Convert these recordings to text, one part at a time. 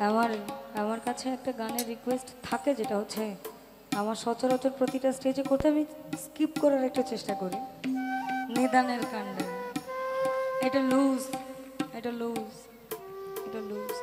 আমার আমার কাছে একটা গানের রিকোয়েস্ট থাকে, যেটা হচ্ছে আমার সচরাচর প্রতিটা স্টেজে করতে আমি স্কিপ করার একটা চেষ্টা করি। নিদানের কাণ্ডে এটা লুজ, এটা লুজ, এটা লুজ।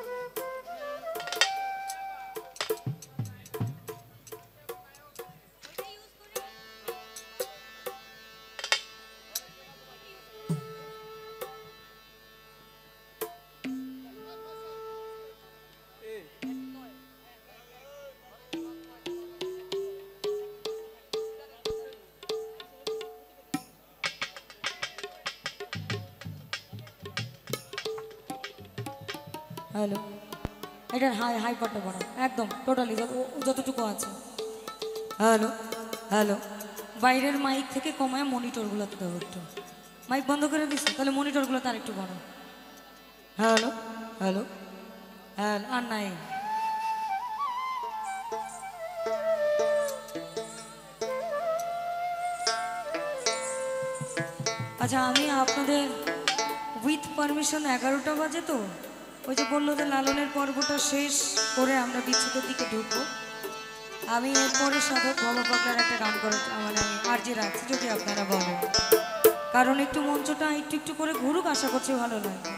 হ্যালো, এটার হাই হাই পাটটা বড় একদম টোটালি যতটুকু আছে। হ্যালো হ্যালো, বাইরের মাইক থেকে কমায় মনিটরগুলোতে দেবো একটু। মাইক বন্ধ করে দিচ্ছি, তাহলে মনিটরগুলো তার একটু বড়। হ্যালো হ্যালো হ্যাঁ, আর নাই। আচ্ছা, আমি আপনাদের উইথ পারমিশন 11টা বাজে, তো ওই যে বললো যে লালনের পর্বটা শেষ করে আমরা বিচ্ছেদের দিকে ঢুকবো। আমি এরপরে সাধক ভবা পাগলার একটা গান করে মানে আমি আর্জি রাখছি, যদি আপনারা বলেন, কারণ একটু মঞ্চটা একটু একটু করে ঘুরুক, আশা করছি ভালো লাগবে।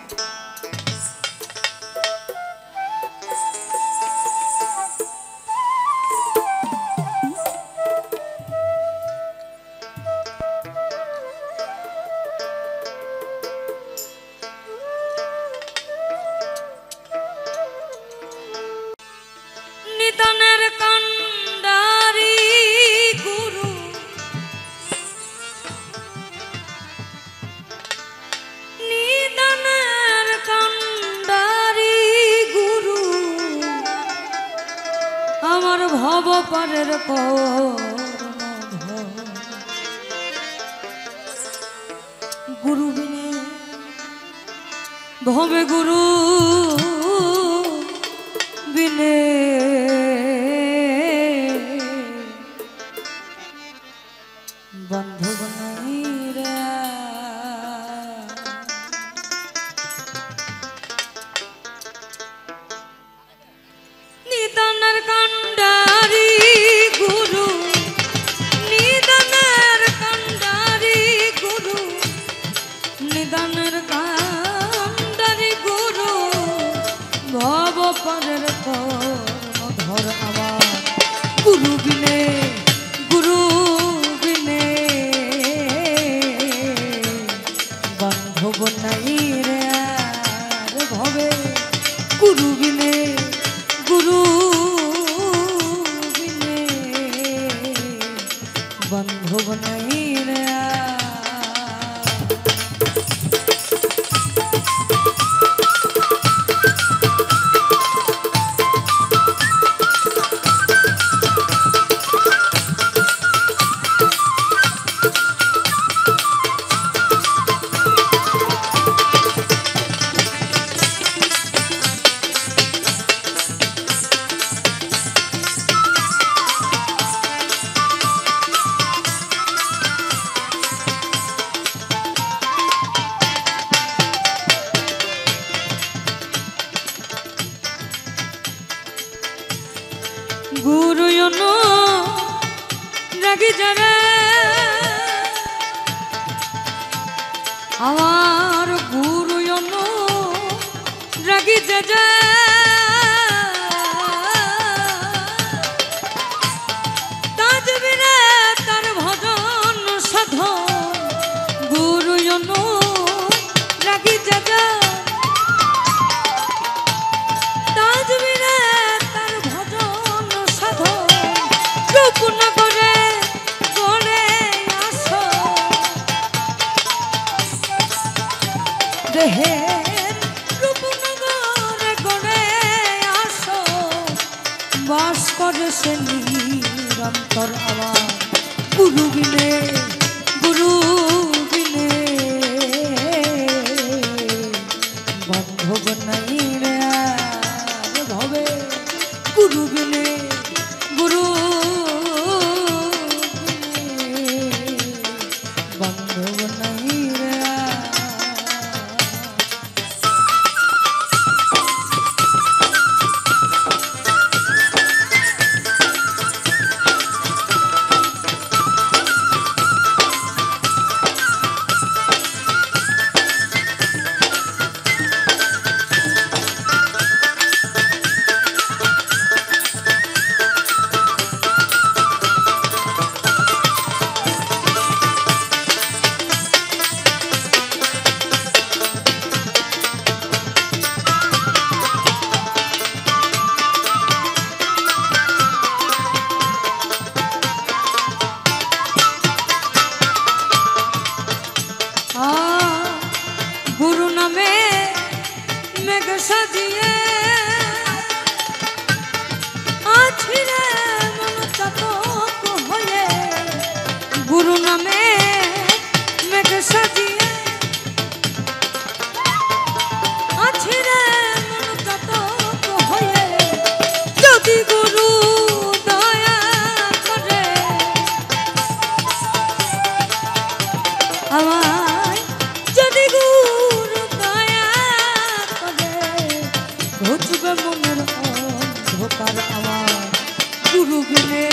নিদানের কান্ডারি গুরু, নিদানের কান্ডারি গুরু, আমার ভব পারের গুরু বিনে ভবে গুরু বিনে বান্ধব নাই রে। নিদানের কান্ডারি গুরু, নিদানের কান্ডারি গুরু, নিদানের কান্ডারি গুরু, ভব পারের ধর আমার গুরু বিনে, গুরু বিনে বান্ধব নাই রে আর ভবে গুরু বিনে, গুরু বিনে বান্ধব নাই রে। গুরু রাগি যারা আমার গুরু রাগি যা তাজবিরে তার ভজন সাধন, গুরু রাগি যা তাজবিরে তার ভজন সাধন, রূপন করে গড়ে আসো দেহের, রূপন করে গড়ে আসো বাস করে সে নিরন্তর আমার গুরু বিনে, গুরু বিনে বান্ধব নাই রে আর ভবে গুরু বিনে, গুরু বিনে বান্ধব নাই রে। ঘুচবে মনের অন্ধকার আমার গুরু বিনে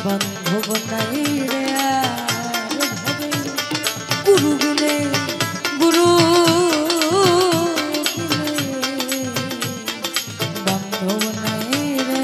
বান্ধব নাই রে আর ভাবে গুরু বিনে বান্ধব নাই রে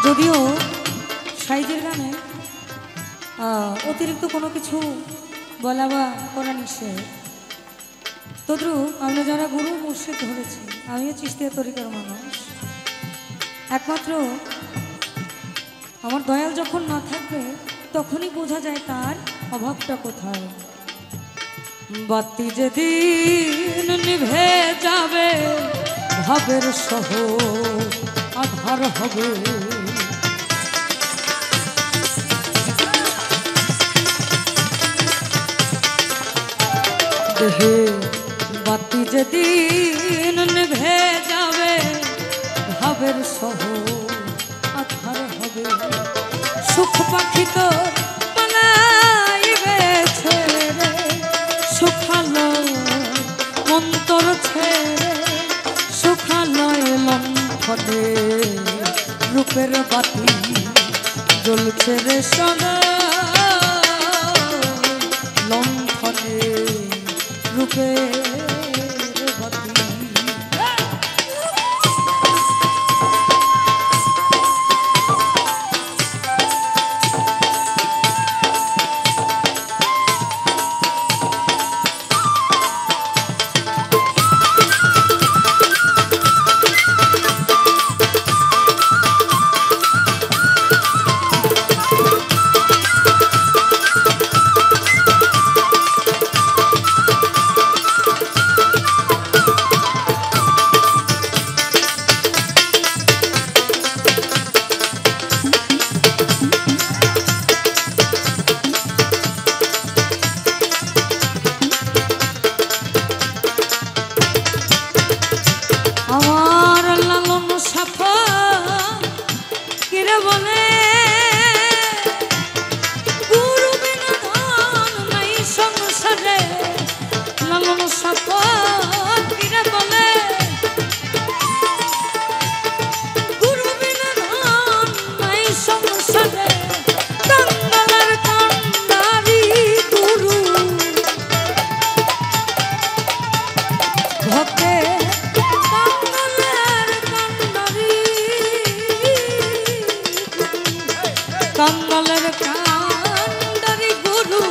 যদিও সাইজের গানে অতিরিক্ত কোনো কিছু বলা বা করা নিষেধ, তদ্রুপ আমরা যারা গুরু মুর্শিদ ধরেছি, আমিও চিশতিয়া তরিকার মানুষ, একমাত্র আমার দয়াল যখন না থাকবে তখনই বোঝা যায় তার অভাবটা কোথায়। বাতি যেদিন নিভে যাবে ভাবের সহ আধার হবে, দেহে বাতি যেদিন নিভে যাবে ভাবের সহ আধার হবে, সুখ পাখি তো বানাইবে ছেড়ে সুখালয় মন্তর ছেড়ে সুখালয় লণ্ঠনে রূপের বাতি জ্বলছে রে সোনা লণ্ঠনে রূপের বাতি। আমার লালন সাফা কিরে বলে গুরু বিনা ধন নাই সংসারে, লালন সাফা কিরে বলে গুরু বিনা ধন নাই সংসারে, কাঙ্গালের কান্ডারি গুরু ভক্তে কাঙ্গালের কান্ডারি গুরু